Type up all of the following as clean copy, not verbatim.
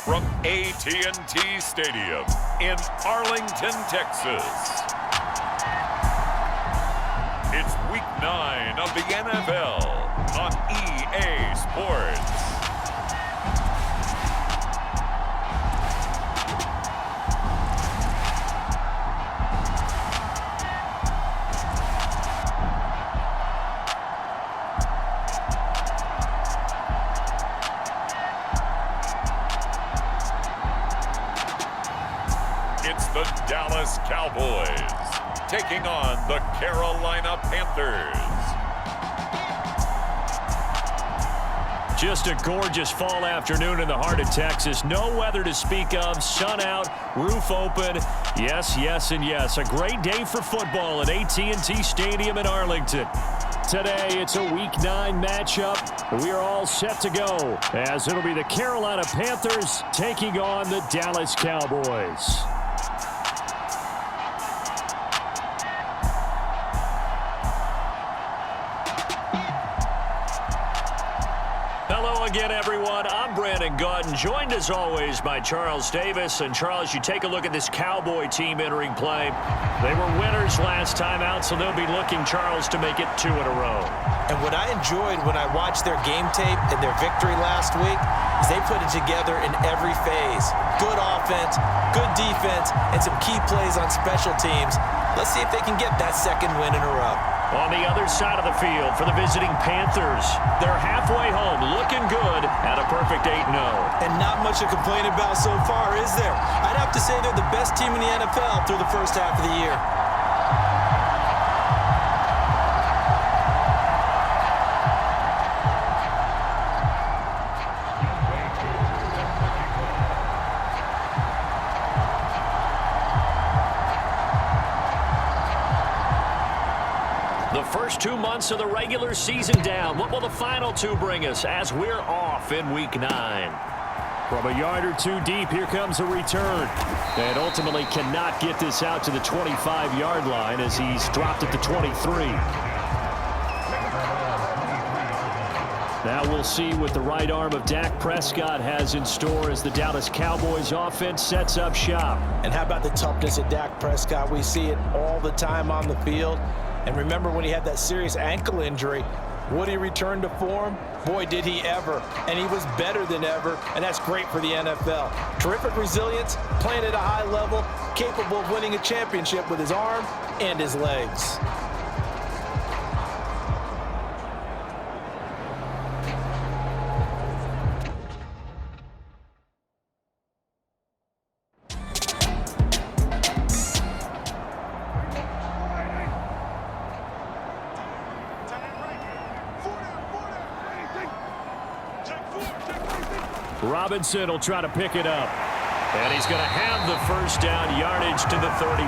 from AT&T Stadium in Arlington, Texas. It's Week 9 of the NFL on EA Sports. It's the Dallas Cowboys taking on the Carolina Panthers. Just a gorgeous fall afternoon in the heart of Texas. No weather to speak of. Sun out, roof open. Yes, yes, and yes. A great day for football at AT&T Stadium in Arlington. Today, it's a Week 9 matchup. We are all set to go, as it'll be the Carolina Panthers taking on the Dallas Cowboys. Hello again, everyone. I'm Brandon Gautin, joined as always by Charles Davis. And Charles, you take a look at this Cowboy team entering play. They were winners last time out, so they'll be looking, Charles, to make it 2 in a row. And what I enjoyed when I watched their game tape and their victory last week is they put it together in every phase. Good offense, good defense, and some key plays on special teams. Let's see if they can get that second win in a row. On the other side of the field for the visiting Panthers, they're halfway home, looking good at a perfect 8-0. And not much to complain about so far, is there? I'd have to say they're the best team in the NFL through the first half of the year. The first 2 months of the regular season down. What will the final 2 bring us as we're off in Week 9? From a yard or 2 deep, here comes a return. And ultimately cannot get this out to the 25-yard line as he's dropped at the 23. Now we'll see what the right arm of Dak Prescott has in store as the Dallas Cowboys offense sets up shop. And how about the toughness of Dak Prescott? We see it all the time on the field. And remember when he had that serious ankle injury, would he return to form? Boy, did he ever. And he was better than ever, and that's great for the NFL. Terrific resilience, playing at a high level, capable of winning a championship with his arm and his legs. Robinson will try to pick it up. And he's going to have the first down, yardage to the 35. 4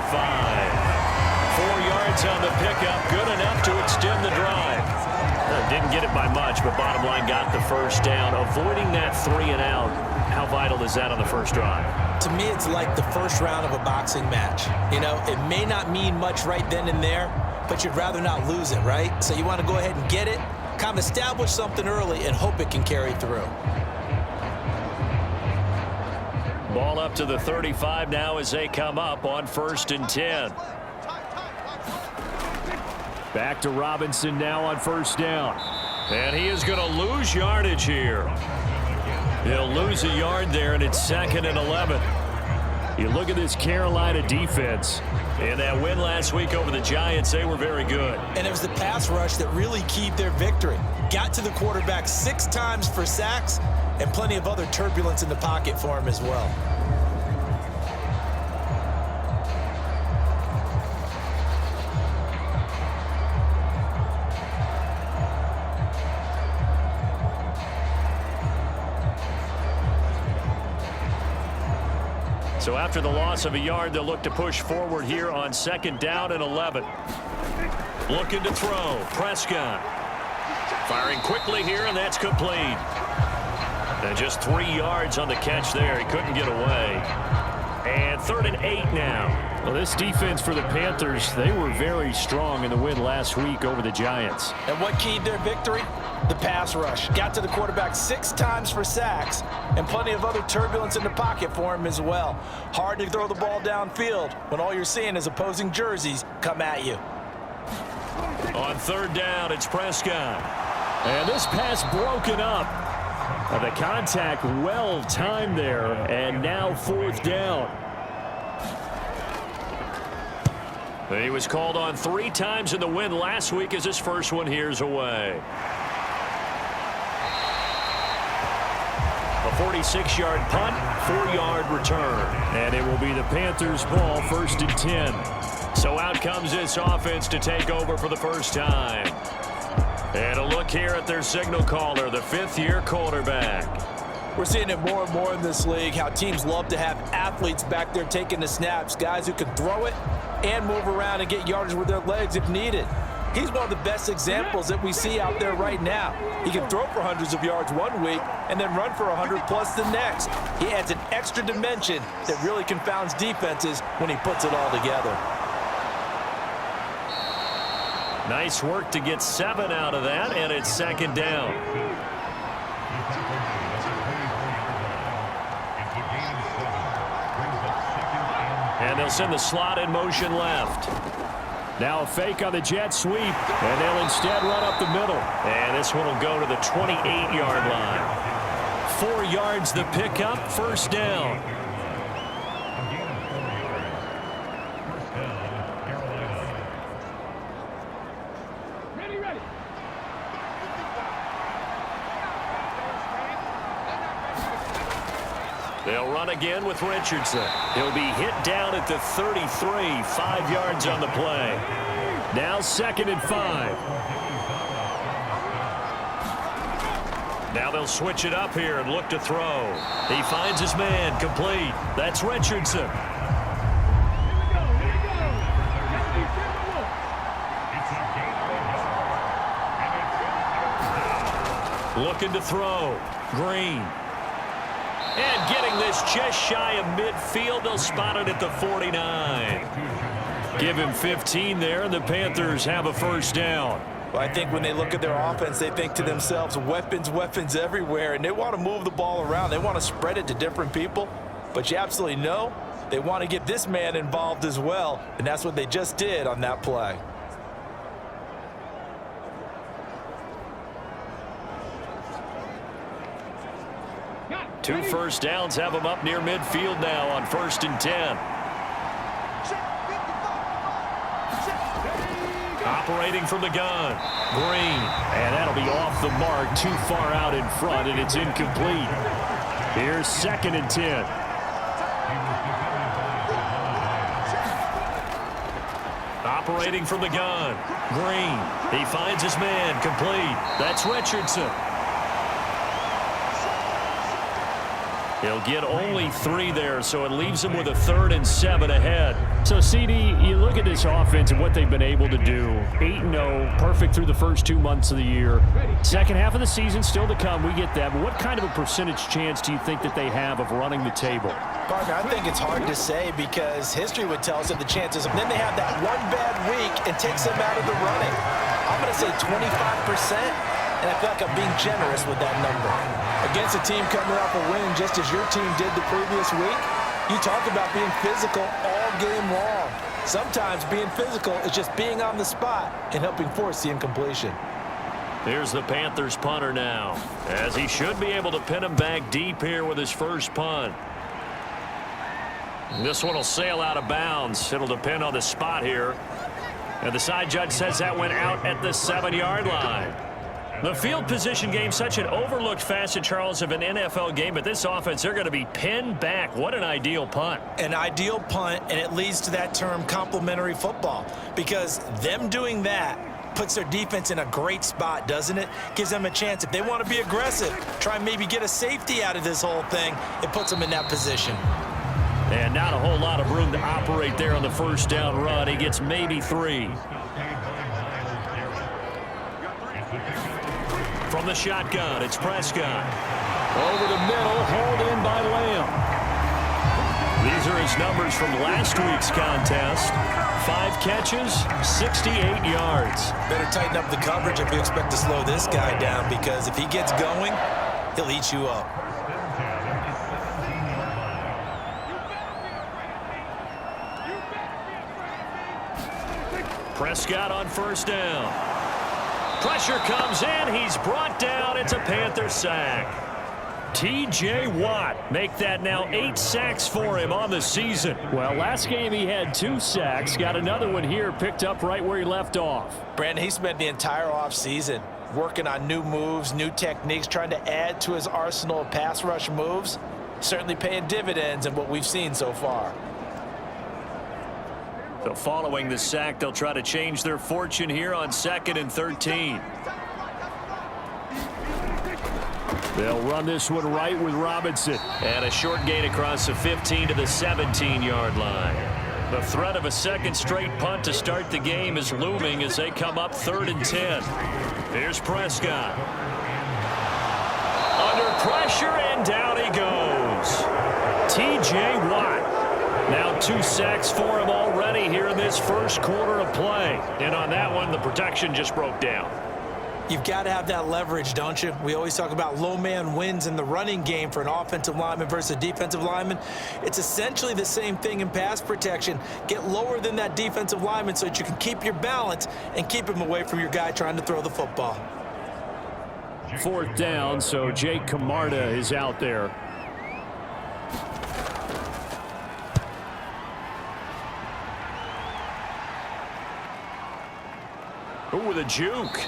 yards on the pickup, good enough to extend the drive. Didn't get it by much, but bottom line got the first down. Avoiding that 3 and out, how vital is that on the first drive? To me, it's like the first round of a boxing match. You know, it may not mean much right then and there, but you'd rather not lose it, right? So you want to go ahead and get it, kind of establish something early, and hope it can carry through. Ball up to the 35 now as they come up on 1st and 10. Back to Robinson now on 1st down. And he is going to lose yardage here. He'll lose a yard there, and it's 2nd and 11. You look at this Carolina defense. In that win last week over the Giants, they were very good. And it was the pass rush that really keyed their victory. Got to the quarterback 6 times for sacks, and plenty of other turbulence in the pocket for him as well. So after the loss of a yard, they'll look to push forward here on 2nd down and 11. Looking to throw. Prescott. Firing quickly here, and that's complete. And just 3 yards on the catch there. He couldn't get away. And 3rd and 8 now. Well, this defense for the Panthers, they were very strong in the win last week over the Giants. And what keyed their victory? The pass rush got to the quarterback 6 times for sacks, and plenty of other turbulence in the pocket for him as well. Hard to throw the ball downfield when all you're seeing is opposing jerseys come at you. On third down, it's Prescott. And this pass broken up. The contact well timed there, and now fourth down. He was called on 3 times in the win last week as his first one here's away. A 46-yard punt, 4-yard return. And it will be the Panthers' ball, 1st and 10. So out comes this offense to take over for the first time. And a look here at their signal caller, the 5th-year quarterback. We're seeing it more and more in this league, how teams love to have athletes back there taking the snaps, guys who can throw it and move around and get yardage with their legs if needed. He's one of the best examples that we see out there right now. He can throw for hundreds of yards one week and then run for 100+ the next. He adds an extra dimension that really confounds defenses when he puts it all together. Nice work to get 7 out of that, and it's 2nd down. And they'll send the slot in motion left. Now a fake on the jet sweep, and they'll instead run up the middle. And this one will go to the 28-yard line. 4 yards the pickup, 1st down. They'll run again with Richardson. He'll be hit down at the 33, 5 yards on the play. Now 2nd and 5. Now they'll switch it up here and look to throw. He finds his man, complete. That's Richardson. Looking to throw. Green. And getting this just shy of midfield. They'll spot it at the 49. Give him 15 there, and the Panthers have a 1st down. Well, I think when they look at their offense, they think to themselves, weapons, weapons everywhere, and they want to move the ball around. They want to spread it to different people. But you absolutely know they want to get this man involved as well, and that's what they just did on that play. Two 1st downs have them up near midfield now on 1st and 10. Operating from the gun. Green. And that'll be off the mark, too far out in front, and it's incomplete. Here's 2nd and 10. Operating from the gun. Green. He finds his man, complete. That's Richardson. He'll get only 3 there, so it leaves him with a 3rd and 7 ahead. So, CD, you look at this offense and what they've been able to do. 8-0, perfect through the first 2 months of the year. Second half of the season still to come. We get that. But what kind of a percentage chance do you think that they have of running the table? Partner, I think it's hard to say because history would tell us that the chances. Then they have that one bad week and takes them out of the running. I'm going to say 25%, and I feel like I'm being generous with that number. Against a team coming off a win just as your team did the previous week, you talk about being physical all game long. Sometimes being physical is just being on the spot and helping force the incompletion. Here's the Panthers punter now, as he should be able to pin him back deep here with his first punt. This one will sail out of bounds. It'll depend on the spot here. And the side judge says that went out at the 7-yard line. The field position game, such an overlooked facet, Charles, of an NFL game, but this offense, they're going to be pinned back. What an ideal punt. An ideal punt, and it leads to that term complementary football, because them doing that puts their defense in a great spot, doesn't it? Gives them a chance. If they want to be aggressive, try and maybe get a safety out of this whole thing, it puts them in that position. And not a whole lot of room to operate there on the 1st down run. He gets maybe 3. From the shotgun, it's Prescott. Over the middle, hauled in by Lamb. These are his his numbers from last week's contest. 5 catches, 68 yards. Better tighten up the coverage if you expect to slow this guy down, because if he gets going, he'll eat you up. Prescott on first down. Pressure comes in. He's brought down. It's a Panther sack. T.J. Watt make that now 8 sacks for him on the season. Well, last game he had 2 sacks. Got another one here, picked up right where he left off. Brandon, he spent the entire offseason working on new moves, new techniques, trying to add to his arsenal of pass rush moves. Certainly paying dividends in what we've seen so far. So following the sack, they'll try to change their fortune here on 2nd and 13. They'll run this one right with Robinson. And a short gain across the 15 to the 17-yard line. The threat of a second straight punt to start the game is looming as they come up 3rd and 10. Here's Prescott. Under pressure, and down he goes. T.J. Watt. Now 2 sacks for him already here in this first quarter of play. And on that one, the protection just broke down. You've got to have that leverage, don't you? We always talk about low man wins in the running game for an offensive lineman versus a defensive lineman. It's essentially the same thing in pass protection. Get lower than that defensive lineman so that you can keep your balance and keep him away from your guy trying to throw the football. 4th down, so Jake Camarda is out there. Ooh, with a juke.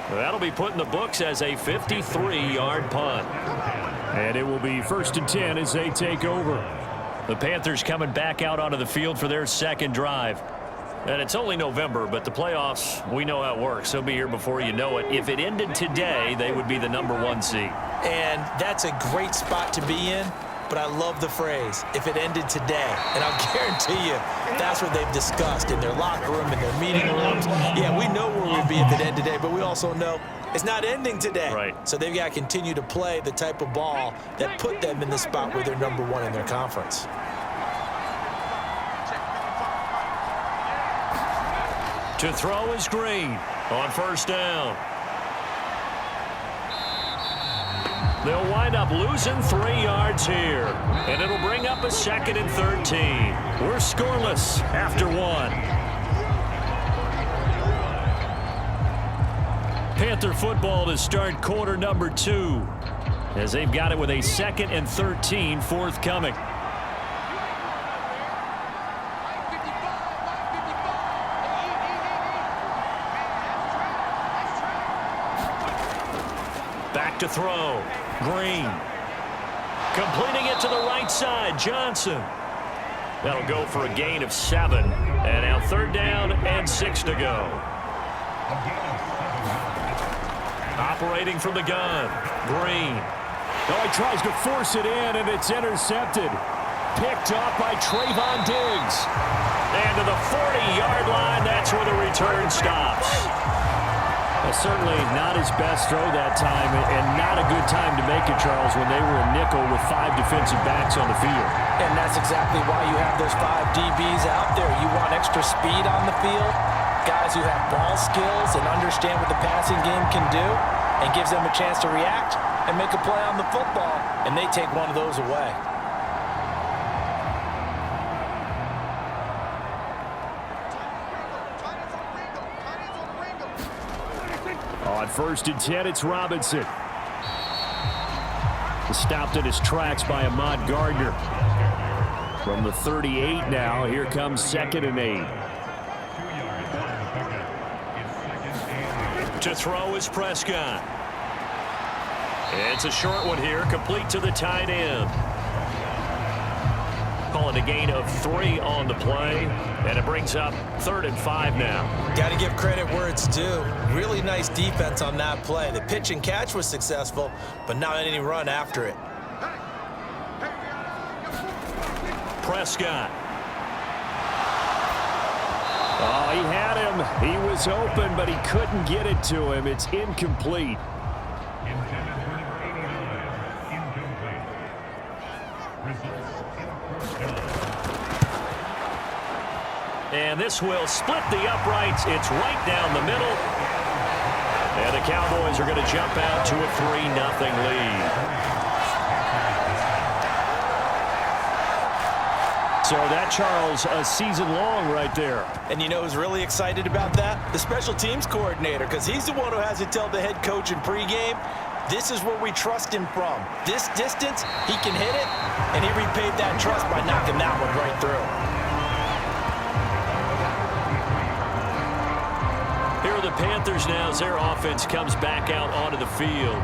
That'll be put in the books as a 53-yard punt. And it will be 1st and 10 as they take over. The Panthers coming back out onto the field for their second drive. And it's only November, but the playoffs, we know how it works. They'll be here before you know it. If it ended today, they would be the #1 seed. And that's a great spot to be in. But I love the phrase, if it ended today. And I'll guarantee you, that's what they've discussed in their locker room, in their meeting rooms. Yeah, we know where we'd be if it ended today, but we also know it's not ending today. Right. So they've got to continue to play the type of ball that put them in the spot where they're #1 in their conference. To throw is Green on first down. They'll wind up losing 3 yards here. And it'll bring up a 2nd and 13. We're scoreless after 1. Panther football to start quarter number 2. As they've got it with a 2nd and 13 forthcoming. Back to throw. Green. Completing it to the right side. Johnson. That'll go for a gain of 7. And now 3rd down and 6 to go. Operating from the gun. Green. Oh, he tries to force it in, and it's intercepted. Picked up by Trayvon Diggs. And to the 40-yard line, that's where the return stops. Certainly not his best throw that time, and not a good time to make it, Charles, when they were a nickel with 5 defensive backs on the field. And that's exactly why you have those 5 DBs out there. You want extra speed on the field, guys who have ball skills and understand what the passing game can do, and gives them a chance to react and make a play on the football, and they take one of those away. On 1st and 10, it's Robinson. Stopped in his tracks by Ahmad Gardner. From the 38 now, here comes 2nd and 8. To throw is Prescott. It's a short one here, complete to the tight end. Calling a gain of 3 on the play, and it brings up 3rd and 5 now. Got to give credit where it's due. Really nice defense on that play. The pitch and catch was successful, but not any run after it. Prescott. Oh, he had him. He was open, but he couldn't get it to him. It's incomplete. And this will split the uprights. It's right down the middle. And the Cowboys are going to jump out to a 3-0 lead. So that, Charles, a season long right there. And you know who's really excited about that? The special teams coordinator, because he's the one who has to tell the head coach in pregame, this is where we trust him from. This distance, he can hit it, and he repaid that trust by knocking that one right through. Here are the Panthers now as their offense comes back out onto the field.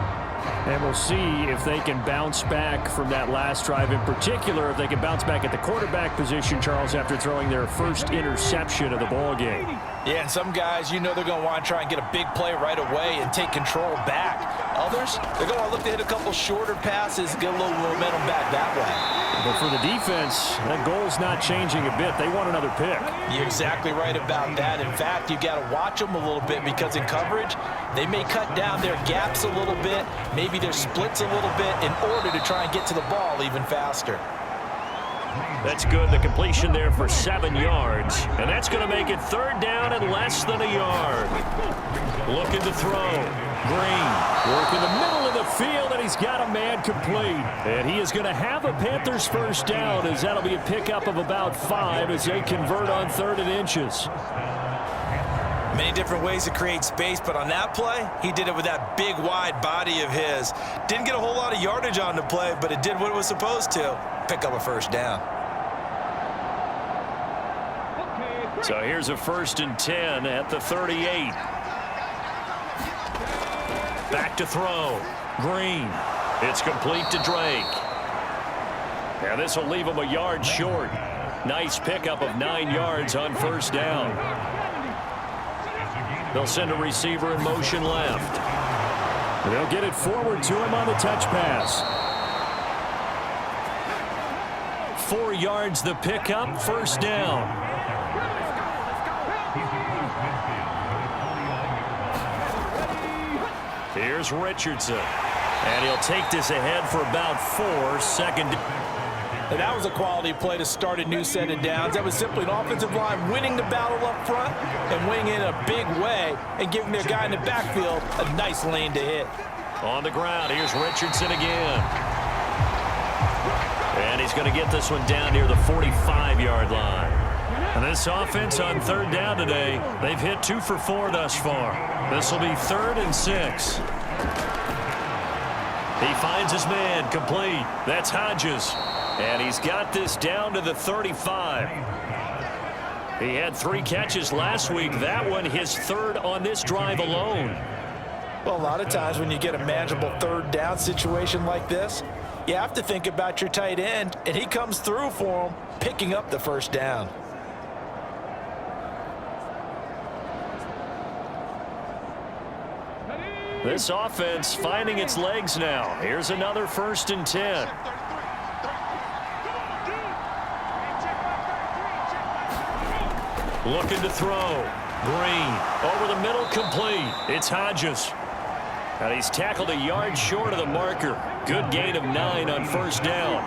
And we'll see if they can bounce back from that last drive, in particular if they can bounce back at the quarterback position, Charles, after throwing their first interception of the ball game. Yeah, and some guys, you know they're going to want to try and get a big play right away and take control back. Others, they're going to want to look to hit a couple shorter passes, get a little momentum back that way. But for the defense, that goal's not changing a bit. They want another pick. You're exactly right about that. In fact, you got to watch them a little bit because in coverage, they may cut down their gaps a little bit, maybe their splits a little bit in order to try and get to the ball even faster. That's good. The completion there for 7 yards. And that's going to make it 3rd down and less than a yard. Looking to throw. Green working the middle of the field, and he's got a man complete. And he is going to have a Panthers first down, as that'll be a pickup of about 5 as they convert on 3rd and inches. Many different ways to create space, but on that play, he did it with that big, wide body of his. Didn't get a whole lot of yardage on the play, but it did what it was supposed to. Pick up a first down. So here's a 1st and 10 at the 38. Back to throw. Green. It's complete to Drake. And this will leave him a yard short. Nice pickup of 9 yards on 1st down. They'll send a receiver in motion left. They'll get it forward to him on the touch pass. 4 yards the pickup, 1st down. Here's Richardson. And he'll take this ahead for about 4, 2nd. And that was a quality play to start a new set of downs. That was simply an offensive line winning the battle up front and winning in a big way and giving their guy in the backfield a nice lane to hit. On the ground, here's Richardson again. And he's going to get this one down near the 45-yard line. And this offense on 3rd down today, they've hit 2 for 4 thus far. This will be 3rd and 6. He finds his man, complete. That's Hodges. And he's got this down to the 35. He had 3 catches last week. That one his 3rd on this drive alone. Well, a lot of times when you get a manageable 3rd down situation like this, you have to think about your tight end, and he comes through for him, picking up the 1st down. This offense finding its legs now. Here's another 1st and 10. Looking to throw. Green over the middle, complete. It's Hodges. And he's tackled a yard short of the marker. Good gain of 9 on 1st down.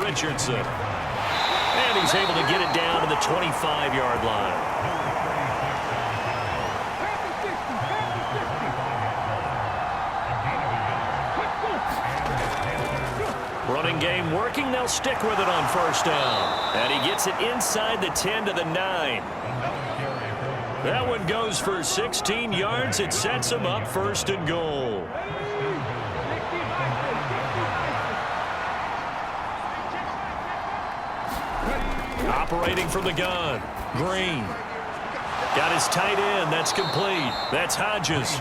Richardson. And he's able to get it down to the 25-yard line. Running game working. They'll stick with it on 1st down. And he gets it inside the 10 to the 9. That one goes for 16 yards. It sets him up 1st and goal. Operating from the gun. Green. Got his tight end. That's complete. That's Hodges.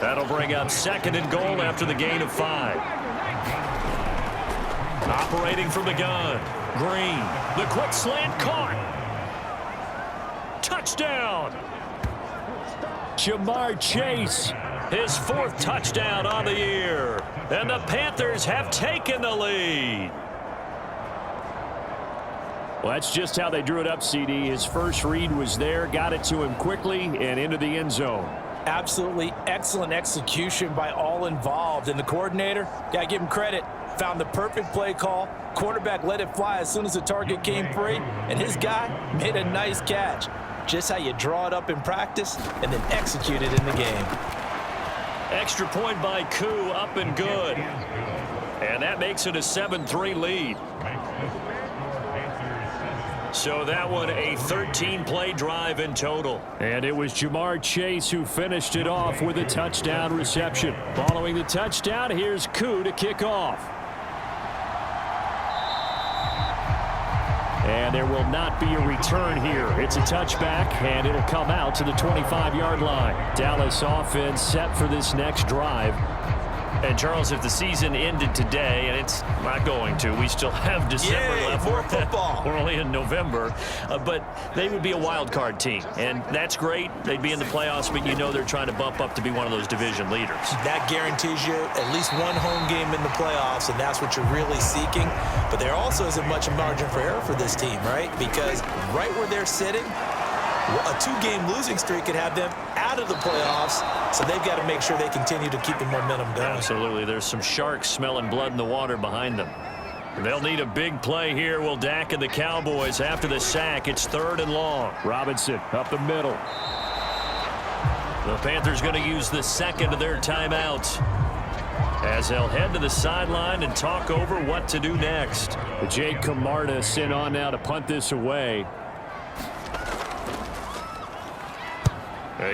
That'll bring up 2nd and goal after the gain of 5. Operating from the gun. Green. The quick slant caught. Touchdown. Jamar Chase. His 4th touchdown on the year. And the Panthers have taken the lead. Well, that's just how they drew it up, CD. His first read was there, got it to him quickly, and into the end zone. Absolutely excellent execution by all involved. And the coordinator, got to give him credit, found the perfect play call. Quarterback let it fly as soon as the target came free, and his guy made a nice catch. Just how you draw it up in practice and then execute it in the game. Extra point by Koo, up and good. And that makes it a 7-3 lead. So that one a 13-play drive in total. And it was Jamar Chase who finished it off with a touchdown reception. Following the touchdown, here's Koo to kick off. And there will not be a return here. It's a touchback, and it'll come out to the 25-yard line. Dallas offense set for this next drive. And, Charles, if the season ended today, and it's not going to, we still have December left. More football. We're only in November. But they would be a wild card team. And that's great. They'd be in the playoffs, but you know they're trying to bump up to be one of those division leaders. That guarantees you at least one home game in the playoffs, and that's what you're really seeking. But there also isn't much margin for error for this team, right? Because right where they're sitting, a 2-game losing streak could have them out of the playoffs, so they've got to make sure they continue to keep the momentum going. Absolutely. There's some sharks smelling blood in the water behind them. They'll need a big play here. Will Dak and the Cowboys after the sack. It's 3rd and long. Robinson up the middle. The Panthers going to use the second of their timeouts as they'll head to the sideline and talk over what to do next. Jake Camarda sent on now to punt this away.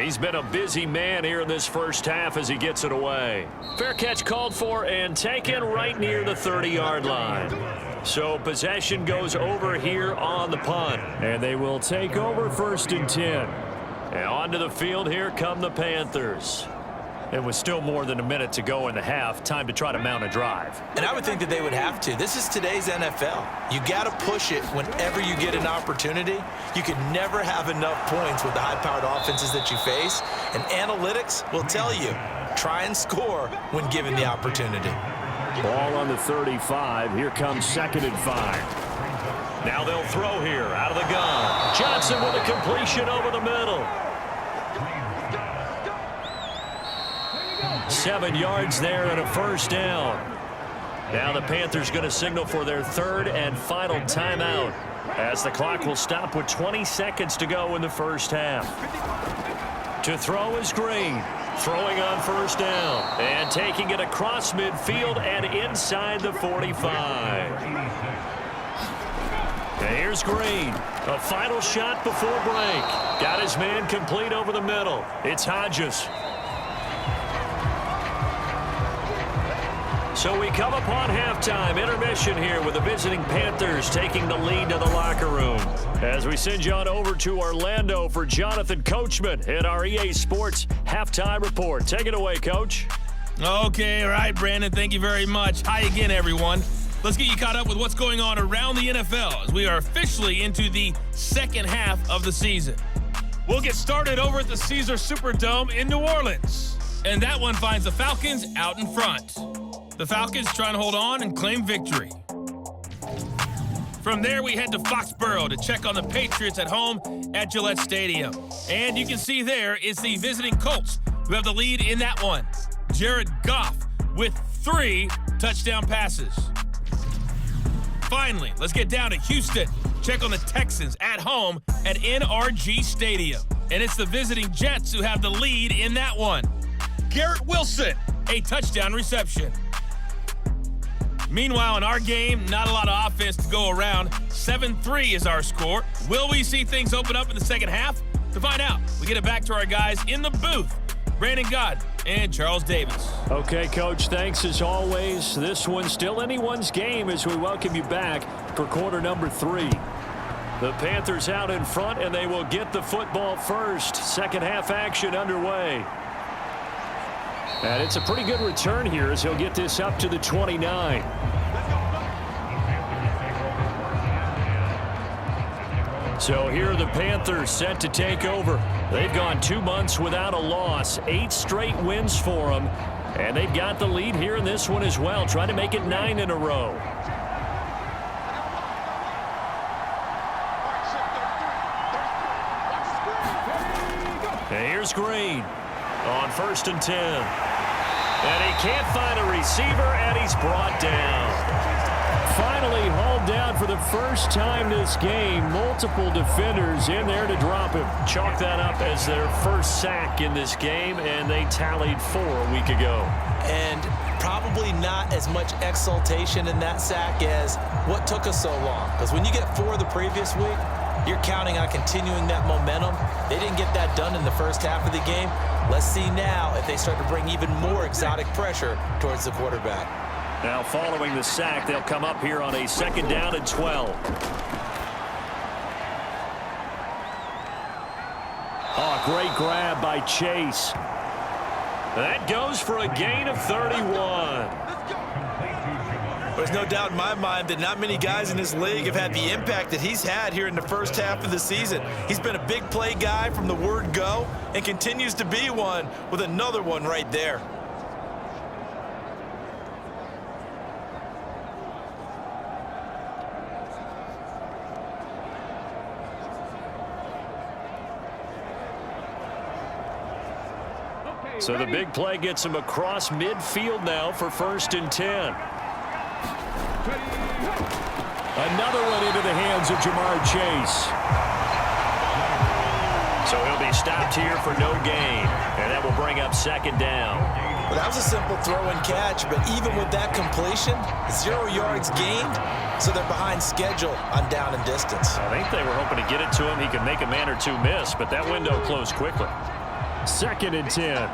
He's been a busy man here in this first half as he gets it away. Fair catch called for and taken right near the 30-yard line. So possession goes over here on the punt. And they will take over 1st and 10. And onto the field, here come the Panthers. It was still more than a minute to go in the half. Time to try to mount a drive. And I would think that they would have to. This is today's NFL. You got to push it whenever you get an opportunity. You can never have enough points with the high-powered offenses that you face. And analytics will tell you, try and score when given the opportunity. Ball on the 35. Here comes 2nd and 5. Now they'll throw here out of the gun. Johnson with a completion over the middle. 7 yards there and a 1st down. Now the Panthers going to signal for their 3rd and final timeout as the clock will stop with 20 seconds to go in the first half. To throw is Green. Throwing on 1st down and taking it across midfield and inside the 45. And here's Green. A final shot before break. Got his man complete over the middle. It's Hodges. So we come upon halftime intermission here with the visiting Panthers taking the lead to the locker room. As we send you on over to Orlando for Jonathan Coachman in our EA Sports halftime report. Take it away, Coach. Okay, all right, Brandon. Thank you very much. Hi again, everyone. Let's get you caught up with what's going on around the NFL as we are officially into the second half of the season. We'll get started over at the Caesars Superdome in New Orleans. And that one finds the Falcons out in front. The Falcons trying to hold on and claim victory. From there, we head to Foxborough to check on the Patriots at home at Gillette Stadium. And you can see there is the visiting Colts who have the lead in that one. Jared Goff with 3 touchdown passes. Finally, let's get down to Houston. Check on the Texans at home at NRG Stadium. And it's the visiting Jets who have the lead in that one. Garrett Wilson, a touchdown reception. Meanwhile, in our game, not a lot of offense to go around. 7-3 is our score. Will we see things open up in the second half? To find out, we get it back to our guys in the booth, Brandon Gott and Charles Davis. Okay, Coach, thanks as always. This one's still anyone's game as we welcome you back for quarter number 3. The Panthers out in front, and they will get the football first. Second half action underway. And it's a pretty good return here as he'll get this up to the 29. So here are the Panthers set to take over. They've gone 2 months without a loss, 8 straight wins for them. And they've got the lead here in this one as well, trying to make it 9 in a row. And here's Green on 1st and 10. And he can't find a receiver, and he's brought down. Finally hauled down for the first time this game. Multiple defenders in there to drop him. Chalk that up as their first sack in this game, and they tallied 4 a week ago. And probably not as much exultation in that sack as what took us so long. Because when you get 4 the previous week, you're counting on continuing that momentum. They didn't get that done in the first half of the game. Let's see now if they start to bring even more exotic pressure towards the quarterback. Now following the sack, they'll come up here on a 2nd down and 12. Oh, great grab by Chase. That goes for a gain of 31. There's no doubt in my mind that not many guys in this league have had the impact that he's had here in the first half of the season. He's been a big play guy from the word go and continues to be one with another one right there. So the big play gets him across midfield now for 1st and 10. Another one into the hands of Jamar Chase. So he'll be stopped here for no gain, and that will bring up 2nd down. Well, that was a simple throw and catch, but even with that completion, 0 yards gained, so they're behind schedule on down and distance. I think they were hoping to get it to him. He could make a man or two miss, but that window closed quickly. 2nd and 10.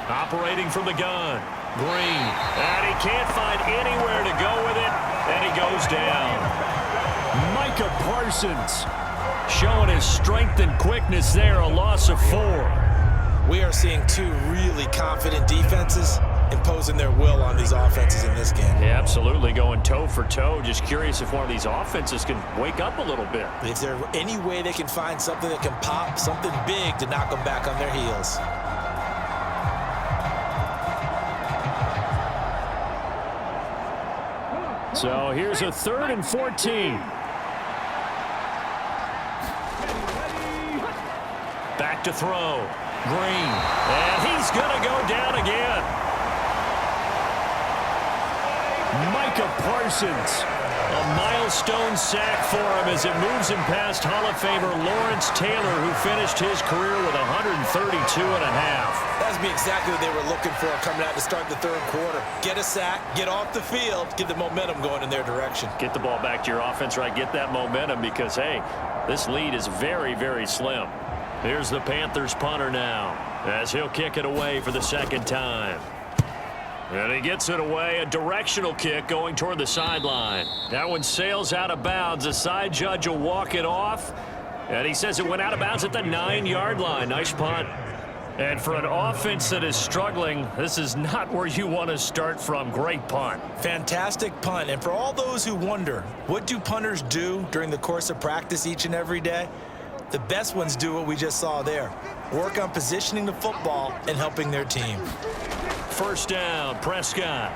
Operating from the gun. Green. And he can't find anywhere to go with it, and he goes down. Micah Parsons showing his strength and quickness there, a loss of 4. We are seeing 2 really confident defenses imposing their will on these offenses in this game. Yeah, absolutely, going toe for toe. Just curious if one of these offenses can wake up a little bit. If there's any way they can find something that can pop, something big to knock them back on their heels. So here's a 3rd and 14. Back to throw. Green. And he's going to go down again. Micah Parsons. A milestone sack for him as it moves him past Hall of Famer Lawrence Taylor, who finished his career with 132 and a half. That's exactly what they were looking for coming out to start the 3rd quarter. Get a sack, get off the field, get the momentum going in their direction. Get the ball back to your offense, right? Get that momentum because, hey, this lead is very, very slim. Here's the Panthers punter now as he'll kick it away for the 2nd time. And he gets it away, a directional kick going toward the sideline. That one sails out of bounds. The side judge will walk it off. And he says it went out of bounds at the 9-yard line. Nice punt. And for an offense that is struggling, this is not where you want to start from. Great punt. Fantastic punt. And for all those who wonder, what do punters do during the course of practice each and every day? The best ones do what we just saw there. Work on positioning the football and helping their team. 1st down, Prescott.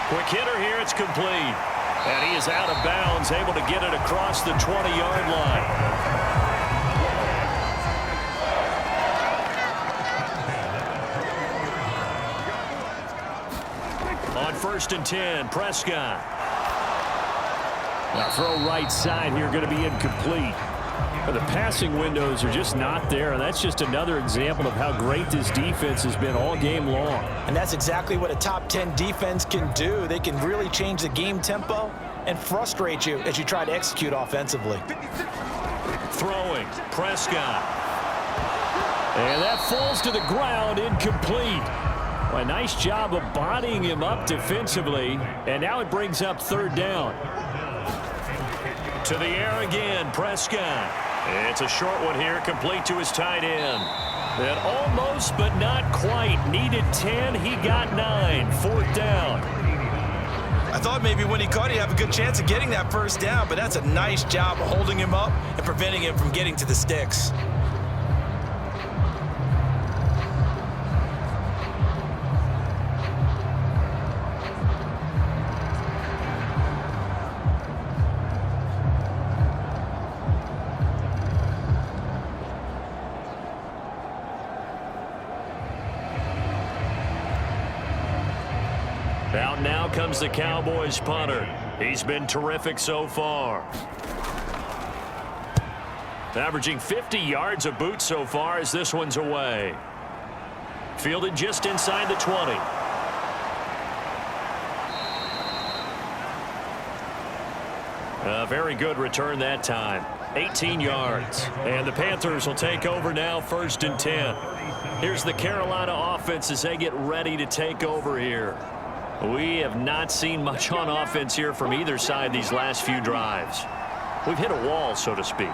Quick hitter here, it's complete. And he is out of bounds, able to get it across the 20-yard line. On 1st and 10, Prescott. Now throw right side here, going to be incomplete. The passing windows are just not there, and that's just another example of how great this defense has been all game long. And that's exactly what a top 10 defense can do. They can really change the game tempo and frustrate you as you try to execute offensively. Throwing, Prescott. And that falls to the ground, incomplete. A nice job of bodying him up defensively, and now it brings up 3rd down. To the air again, Prescott. It's a short one here, complete to his tight end. And almost, but not quite. Needed 10, he got 9. 4th down. I thought maybe when he caught it, he'd have a good chance of getting that 1st down, but that's a nice job of holding him up and preventing him from getting to the sticks. now comes the Cowboys punter. He's been terrific so far. Averaging 50 yards a boot so far as this one's away. Fielded just inside the 20. A very good return that time. 18 yards. And the Panthers will take over now, 1st and 10. Here's the Carolina offense as they get ready to take over here. We have not seen much on offense here from either side these last few drives. We've hit a wall, so to speak.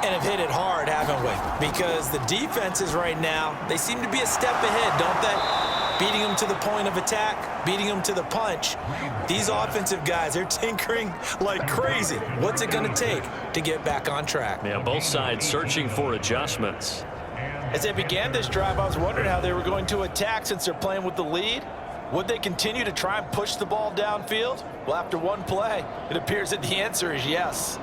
And have hit it hard, haven't we? Because the defenses right now, they seem to be a step ahead, don't they? Beating them to the point of attack, beating them to the punch. These offensive guys, they're tinkering like crazy. What's it going to take to get back on track? Yeah, both sides searching for adjustments. As they began this drive, I was wondering how they were going to attack since they're playing with the lead. Would they continue to try and push the ball downfield? Well, after one play, it appears that the answer is yes.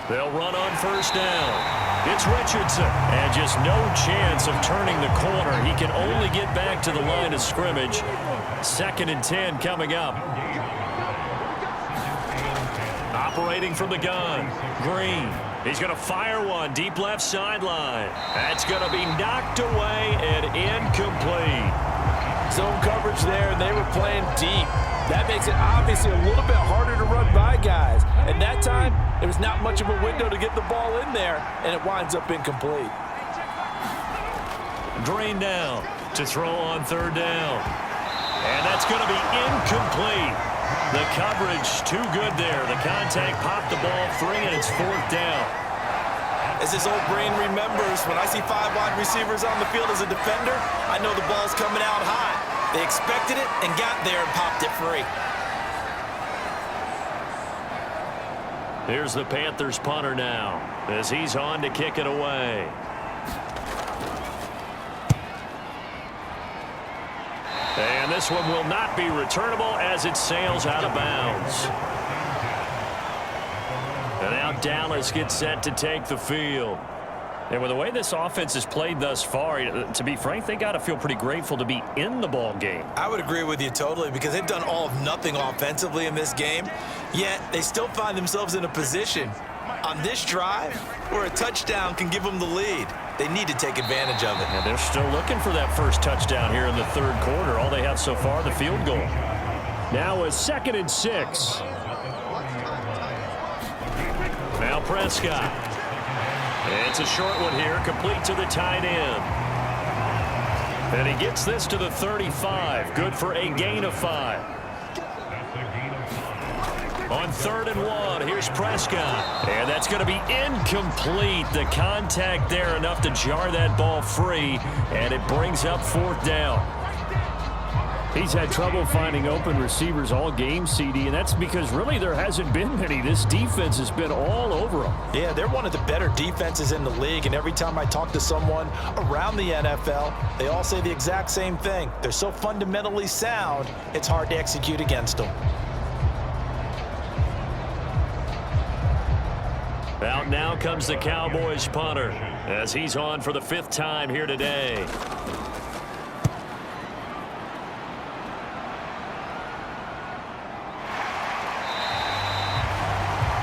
They'll run on 1st down. It's Richardson. And just no chance of turning the corner. He can only get back to the line of scrimmage. 2nd and 10 coming up. Operating from the gun. Green. He's going to fire one deep left sideline. That's going to be knocked away and incomplete. Zone coverage there, and they were playing deep. That makes it obviously a little bit harder to run by guys. And that time, there was not much of a window to get the ball in there, and it winds up incomplete. Green down to throw on 3rd down. And that's going to be incomplete. The coverage too good there. The contact popped the ball free, and it's 4th down. As his old brain remembers, when I see 5 wide receivers on the field as a defender, I know the ball's coming out high. They expected it and got there and popped it free. Here's the Panthers punter now as he's on to kick it away. And this one will not be returnable as it sails out of bounds. And now Dallas gets set to take the field. And with the way this offense has played thus far, to be frank, they got to feel pretty grateful to be in the ball game. I would agree with you totally because they've done all of nothing offensively in this game, yet they still find themselves in a position on this drive where a touchdown can give them the lead. They need to take advantage of it. And they're still looking for that first touchdown here in the 3rd quarter. All they have so far, the field goal. Now a 2nd and 6. Now Prescott. It's a short one here, complete to the tight end. And he gets this to the 35. Good for a gain of 5. On 3rd and 1, here's Prescott. And that's going to be incomplete. The contact there enough to jar that ball free. And it brings up 4th down. He's had trouble finding open receivers all game, CD, and that's because really there hasn't been many. This defense has been all over them. Yeah, they're one of the better defenses in the league, and every time I talk to someone around the NFL, they all say the exact same thing. They're so fundamentally sound, it's hard to execute against them. Out now comes the Cowboys punter as he's on for the 5th time here today.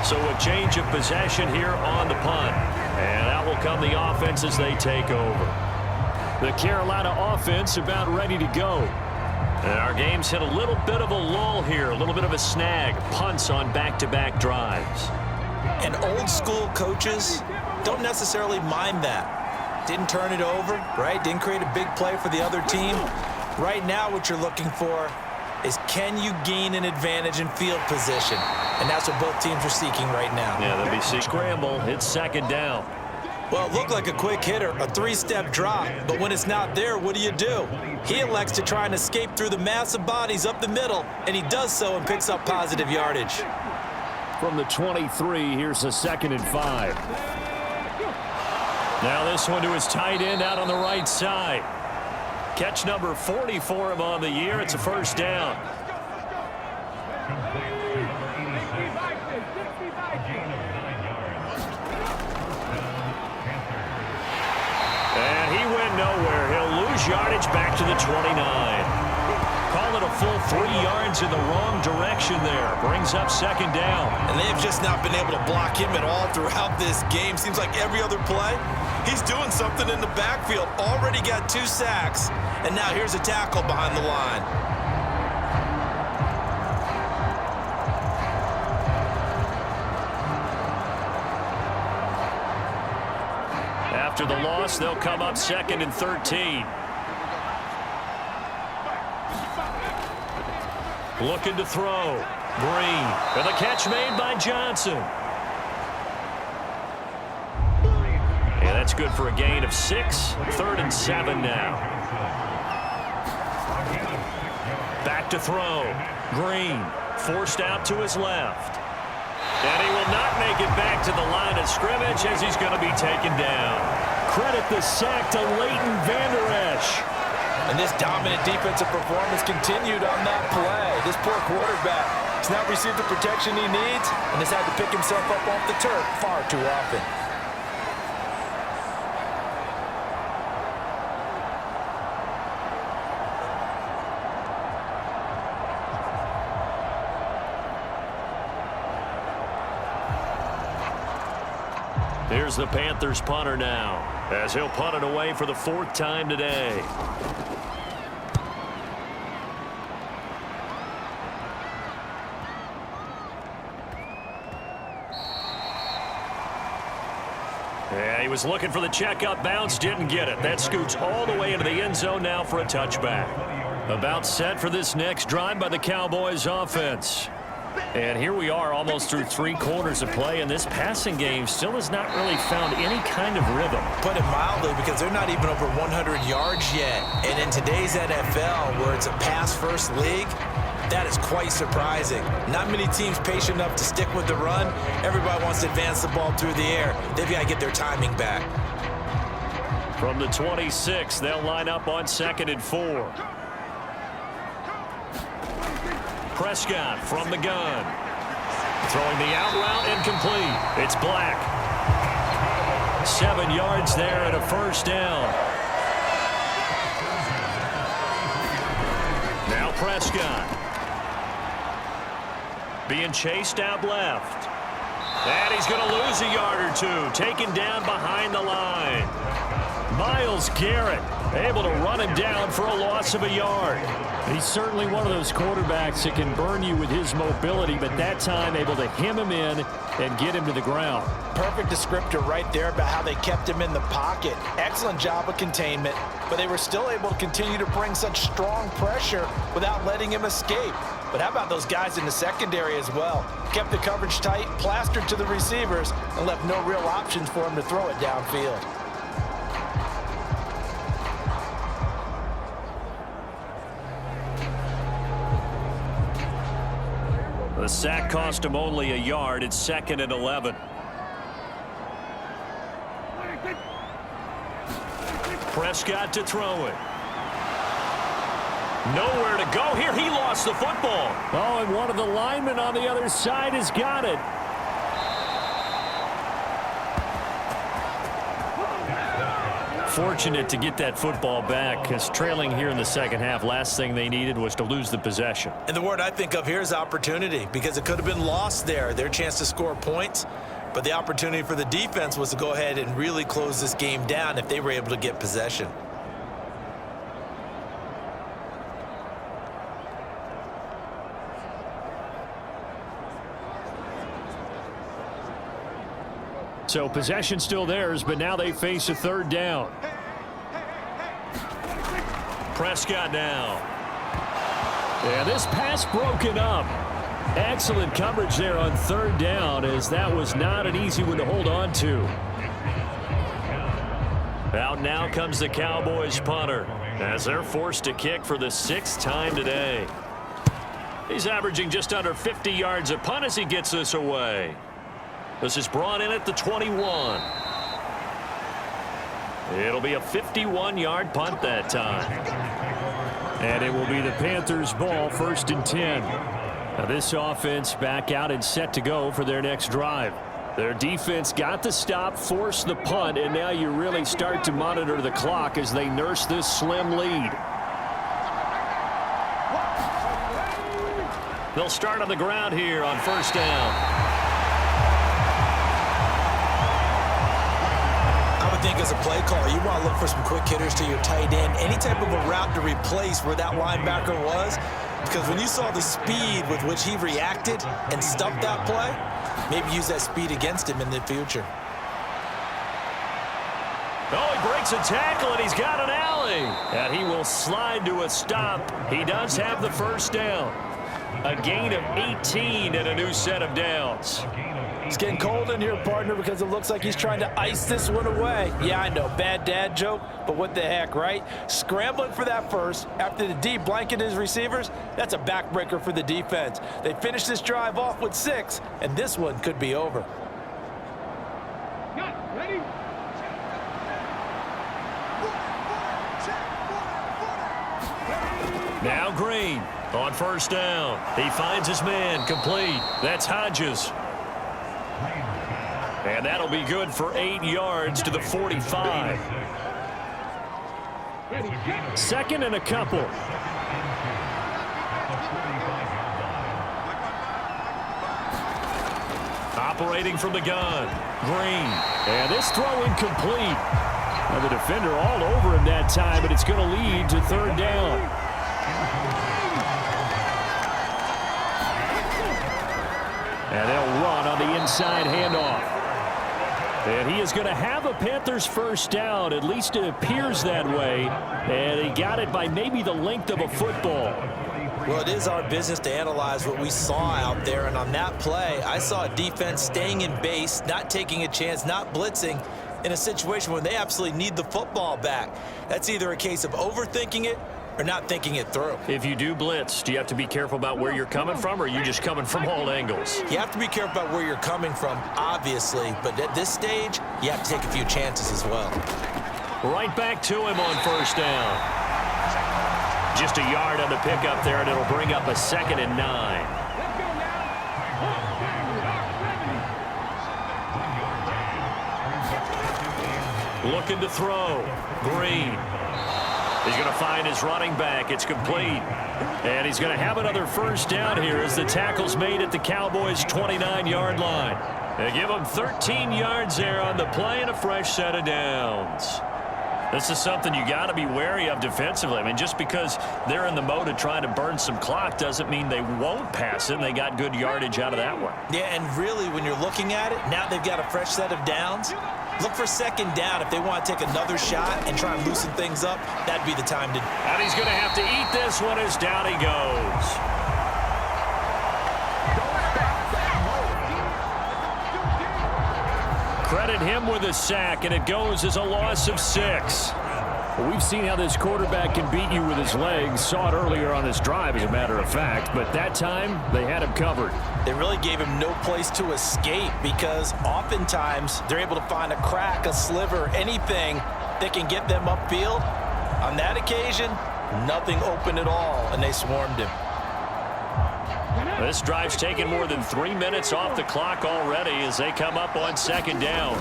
So a change of possession here on the punt. And out will come the offense as they take over. The Carolina offense about ready to go. And our game's hit a little bit of a lull here, a little bit of a snag. Punts on back-to-back drives. And old school coaches don't necessarily mind that. Didn't turn it over, right? Didn't create a big play for the other team. Right now what you're looking for is can you gain an advantage in field position? And that's what both teams are seeking right now. Yeah, they'll be seeking. Scramble, it's 2nd down. Well, it looked like a quick hitter, a 3-step drop, but when it's not there, what do? He elects to try and escape through the mass of bodies up the middle, and he does so and picks up positive yardage. From the 23, here's a 2nd and 5. Now this one to his tight end out on the right side. Catch number 40 for him on the year. It's a 1st down. lose yardage back to the 29. Call it a full 3 yards in the wrong direction there. Brings up second down. And they've just not been able to block him at all throughout this game. Seems like every other play, he's doing something in the backfield. Already got 2 sacks, and now here's a tackle behind the line. After the loss, they'll come up 2nd and 13. Looking to throw. Green. And the catch made by Johnson. Yeah, that's good for a gain of 6. 3rd and 7 now. Back to throw. Green. Forced out to his left. And he will not make it back to the line of scrimmage as he's going to be taken down. Credit the sack to Leighton Vander Esch. And this dominant defensive performance continued on that play. This poor quarterback has not received the protection he needs and has had to pick himself up off the turf far too often. Here's the Panthers punter now, as he'll punt it away for the 4th time today. Yeah, he was looking for the checkup bounce, didn't get it. That scoots all the way into the end zone now for a touchback. About set for this next drive by the Cowboys offense. And here we are almost through 3 quarters of play, and this passing game still has not really found any kind of rhythm. Put it mildly, because they're not even over 100 yards yet. And in today's NFL, where it's a pass-first league, that is quite surprising. Not many teams patient enough to stick with the run. Everybody wants to advance the ball through the air. They've got to get their timing back. From the 26, they'll line up on 2nd and 4. Prescott from the gun. Throwing the out route incomplete. It's Black. 7 yards there and a first down. Now Prescott. Being chased out left. And he's going to lose a yard or 2. Taken down behind the line. Myles Garrett able to run him down for a loss of a yard. He's certainly one of those quarterbacks that can burn you with his mobility, but that time able to hem him in and get him to the ground. Perfect descriptor right there about how they kept him in the pocket. Excellent job of containment, but they were still able to continue to bring such strong pressure without letting him escape. But how about those guys in the secondary as well? Kept the coverage tight, plastered to the receivers, and left no real options for him to throw it downfield. The sack cost him only a yard. It's 2nd and 11. Prescott to throw it. Nowhere to go here. He lost the football. Oh, and one of the linemen on the other side has got it. Fortunate to get that football back, because trailing here in the second half, last thing they needed was to lose the possession. And the word I think of here is opportunity, because it could have been lost there, their chance to score points. But the opportunity for the defense was to go ahead and really close this game down if they were able to get possession. So possession still theirs, but now they face a 3rd down. Prescott now. Yeah, this pass broken up. Excellent coverage there on 3rd down, as that was not an easy one to hold on to. Out now comes the Cowboys punter, as they're forced to kick for the 6th time today. He's averaging just under 50 yards a punt as he gets this away. This is brought in at the 21. It'll be a 51-yard punt that time. And it will be the Panthers' ball, 1st and 10. Now this offense back out and set to go for their next drive. Their defense got the stop, forced the punt, and now you really start to monitor the clock as they nurse this slim lead. They'll start on the ground here on first down. I would think as a play caller, you want to look for some quick hitters to your tight end. Any type of a route to replace where that linebacker was. Because when you saw the speed with which he reacted and stuffed that play, maybe use that speed against him in the future. Oh, he breaks a tackle, and he's got an alley. And he will slide to a stop. He does have the first down. A gain of 18 and a new set of downs. It's getting cold in here, partner, because it looks like he's trying to ice this one away. Yeah, I know, bad dad joke, but what the heck, right? Scrambling for that first after the D blanketed his receivers, that's a backbreaker for the defense. They finished this drive off with 6, and this one could be over. Ready? Now Green on first down. He finds his man complete. That's Hodges. And that'll be good for 8 yards to the 45. Second and a couple. Operating from the gun. Green. And this throw incomplete. Now the defender all over him that time, but it's going to lead to third down. And they'll run on the inside handoff. And he is going to have a Panthers first down. At least it appears that way. And he got it by maybe the length of a football. Well, it is our business to analyze what we saw out there. And on that play, I saw a defense staying in base, not taking a chance, not blitzing in a situation where they absolutely need the football back. That's either a case of overthinking it or not thinking it through. If you do blitz, do you have to be careful about where you're coming from, or are you just coming from all angles? You have to be careful about where you're coming from, obviously, but at this stage, you have to take a few chances as well. Right back to him on first down. Just a yard on the pickup there, and it'll bring up a 2nd and 9. Looking to throw. Green. He's going to find his running back. It's complete. And he's going to have another first down here as the tackle's made at the Cowboys' 29-yard line. They give him 13 yards there on the play and a fresh set of downs. This is something you got to be wary of defensively. I mean, just because they're in the mode of trying to burn some clock doesn't mean they won't pass it, and they got good yardage out of that one. Yeah, and really, when you're looking at it, now they've got a fresh set of downs. Look for second down. If they want to take another shot and try and loosen things up, that'd be the time to. And he's going to have to eat this one as down he goes. Credit him with a sack, and it goes as a loss of 6. Well, we've seen how this quarterback can beat you with his legs. Saw it earlier on this drive, as a matter of fact. But that time, they had him covered. They really gave him no place to escape because oftentimes they're able to find a crack, a sliver, anything that can get them upfield. On that occasion, nothing open at all, and they swarmed him. This drive's taken more than 3 minutes off the clock already as they come up on second down.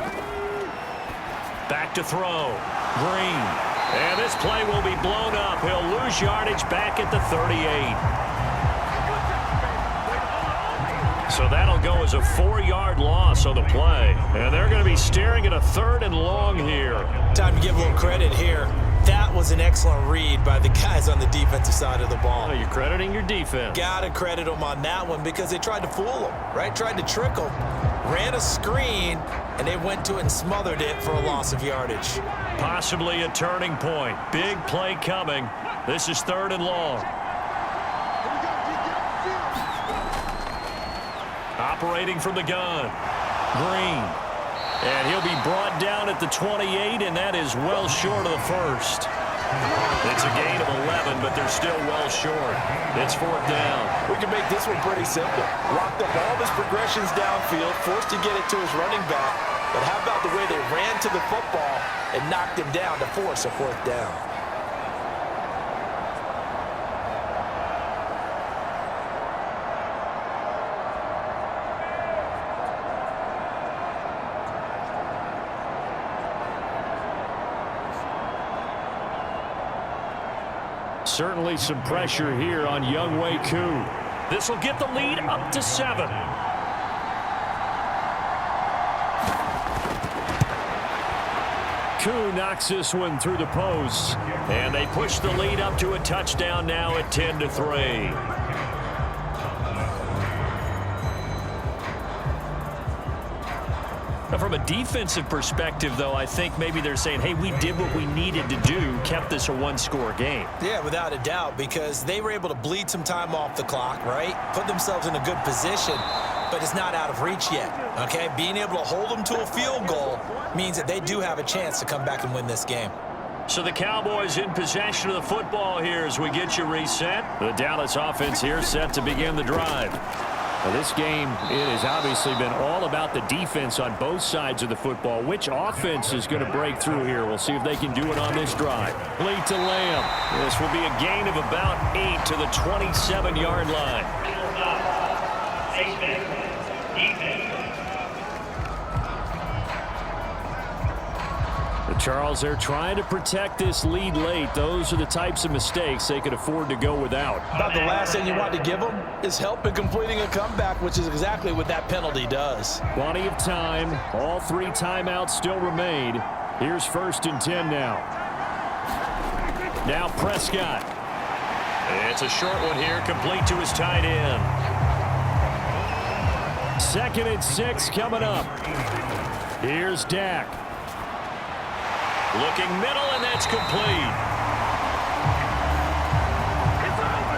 Back to throw. Green. And this play will be blown up. He'll lose yardage back at the 38. So that'll go as a 4-yard loss on the play. And they're going to be staring at a 3rd and long here. Time to give a little credit here. That was an excellent read by the guys on the defensive side of the ball. Oh, you're crediting your defense. Gotta credit them on that one because they tried to fool them, right? Tried to trick them. Ran a screen, and they went to it and smothered it for a loss of yardage. Possibly a turning point. Big play coming. This is 3rd and long. Operating from the gun. Green. And he'll be brought down at the 28, and that is well short of the first. It's a gain of 11, but they're still well short. It's 4th down. We can make this one pretty simple. Locked up all of his progressions downfield, forced to get it to his running back. But how about the way they ran to the football and knocked him down to force a 4th down? Certainly some pressure here on Younghoe Koo. This will get the lead up to 7. Koo knocks this one through the post, and they push the lead up to a touchdown now at 10-3. From a defensive perspective, though, I think maybe they're saying, hey, we did what we needed to do, kept this a one-score game. Yeah, without a doubt, because they were able to bleed some time off the clock, right? Put themselves in a good position, but it's not out of reach yet, okay? Being able to hold them to a field goal means that they do have a chance to come back and win this game. So the Cowboys in possession of the football here as we get you reset. The Dallas offense here set to begin the drive. Well, this game, it has obviously been all about the defense on both sides of the football. Which offense is going to break through here? We'll see if they can do it on this drive. Lead to Lamb. This will be a gain of about 8 to the 27-yard line. Charles, they're trying to protect this lead late. Those are the types of mistakes they could afford to go without. About the last thing you want to give them is help in completing a comeback, which is exactly what that penalty does. Plenty of time. All 3 timeouts still remain. Here's 1st and 10 now. Now Prescott. It's a short one here, complete to his tight end. 2nd and 6 coming up. Here's Dak. Looking middle, and that's complete.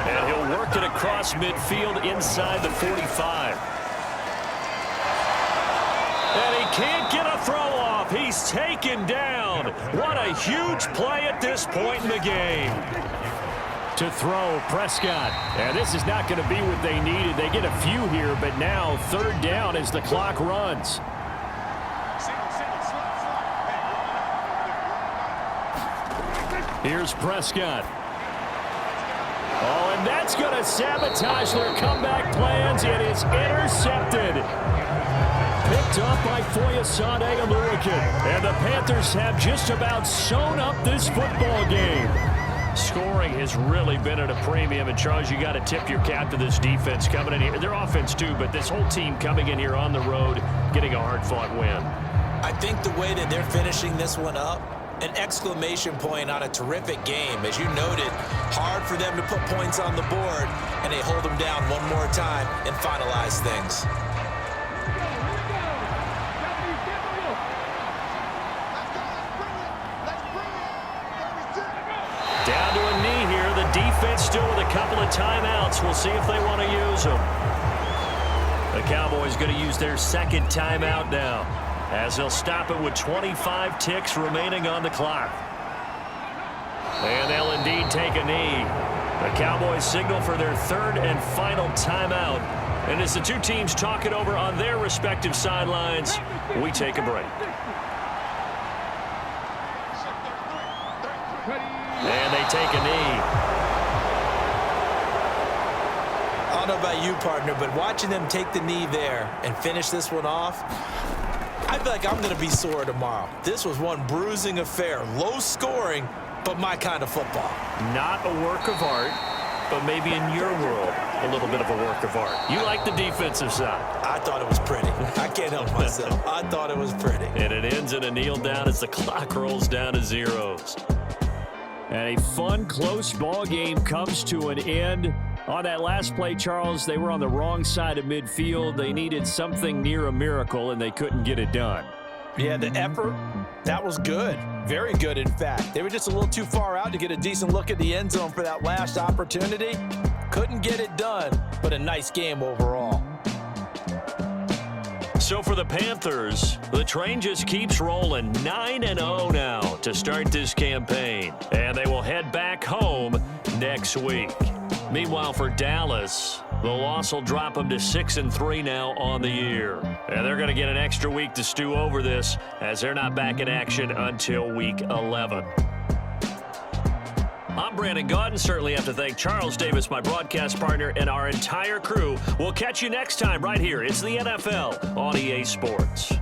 And he'll work it across midfield inside the 45. And he can't get a throw off. He's taken down. What a huge play at this point in the game. To throw, Prescott. And this is not going to be what they needed. They get a few here, but now 3rd down as the clock runs. Here's Prescott. Oh, and that's going to sabotage their comeback plans. It is intercepted. Picked up by Foyesade Aluakin. And the Panthers have just about sewn up this football game. Scoring has really been at a premium. And, Charles, you got to tip your cap to this defense coming in here. Their offense, too, but this whole team coming in here on the road, getting a hard-fought win. I think the way that they're finishing this one up, an exclamation point on a terrific game. As you noted, hard for them to put points on the board, and they hold them down one more time and finalize things. Down to a knee here. The defense still with a couple of timeouts. We'll see if they want to use them. The Cowboys going to use their 2nd timeout now, as they'll stop it with 25 ticks remaining on the clock. And they'll indeed take a knee. The Cowboys signal for their 3rd and final timeout. And as the two teams talk it over on their respective sidelines, we take a break. And they take a knee. I don't know about you, partner, but watching them take the knee there and finish this one off, I feel like I'm going to be sore tomorrow. This was one bruising affair. Low scoring, but my kind of football. Not a work of art, but maybe in your world, a little bit of a work of art. You like the defensive side. I thought it was pretty. I can't help myself. I thought it was pretty. And it ends in a kneel down as the clock rolls down to zeros. And a fun, close ball game comes to an end. On that last play, Charles, they were on the wrong side of midfield. They needed something near a miracle, and they couldn't get it done. Yeah, the effort, that was good. Very good, in fact. They were just a little too far out to get a decent look at the end zone for that last opportunity. Couldn't get it done, but a nice game overall. So for the Panthers, the train just keeps rolling. 9-0 now to start this campaign. And they will head back home next week. Meanwhile, for Dallas, the loss will drop them to 6-3 now on the year. And they're going to get an extra week to stew over this, as they're not back in action until week 11. I'm Brandon Gaudin. Certainly have to thank Charles Davis, my broadcast partner, and our entire crew. We'll catch you next time right here. It's the NFL on EA Sports.